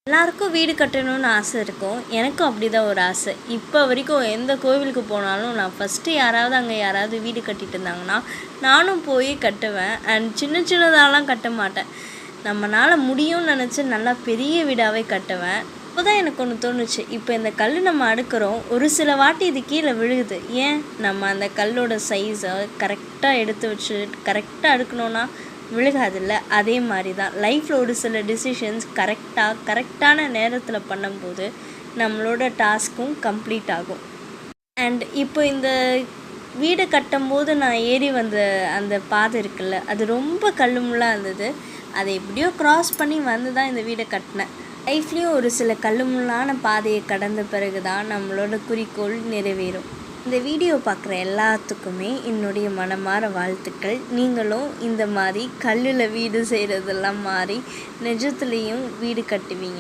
எல்லாருக்கும் வீடு கட்டணும்னு ஆசை இருக்கும். எனக்கும் அப்படி தான் ஒரு ஆசை. இப்போ வரைக்கும் எந்த கோவிலுக்கு போனாலும் நான் ஃபஸ்ட்டு அங்கே யாராவது வீடு கட்டிட்டு இருந்தாங்கன்னா நானும் போய் கட்டுவேன். அண்ட் சின்ன சின்னதாலாம் கட்ட மாட்டேன். நம்மளால் முடியும்னு நினச்சி நல்லா பெரிய வீடாகவே கட்டுவேன். அப்போ தான் எனக்கு ஒன்று தோணுச்சு, இப்போ இந்த கல் நம்ம அடுக்கிறோம், ஒரு சில வாட்டி இது கீழே விழுகுது. ஏன் நம்ம அந்த கல்லோட சைஸை கரெக்டாக எடுத்து வச்சு கரெக்டாக அடுக்கணுன்னா விழுகாதில்ல. அதே மாதிரி தான் லைஃப்பில் ஒரு சில டிசிஷன்ஸ் கரெக்டான நேரத்தில் பண்ணும்போது நம்மளோட டாஸ்க்கும் கம்ப்ளீட் ஆகும். அண்ட் இப்போ இந்த வீடு கட்டும்போது நான் ஏறி வந்த அந்த பாதை இருக்குல்ல, அது ரொம்ப கல்லுமுள்ளாக இருந்தது. அதை எப்படியோ க்ராஸ் பண்ணி வந்து தான் இந்த வீடை கட்டினேன். லைஃப்லேயும் ஒரு சில கல்லுமுள்ளான பாதையை கடந்த பிறகு தான் நம்மளோட குறிக்கோள் நிறைவேறும். இந்த வீடியோ பார்க்குற எல்லாத்துக்குமே என்னுடைய மனமார வாழ்த்துக்கள். நீங்களும் இந்த மாதிரி கல்லில் வீடு செய்கிறதெல்லாம் மாறி நிஜத்துலேயும் வீடு கட்டுவீங்க.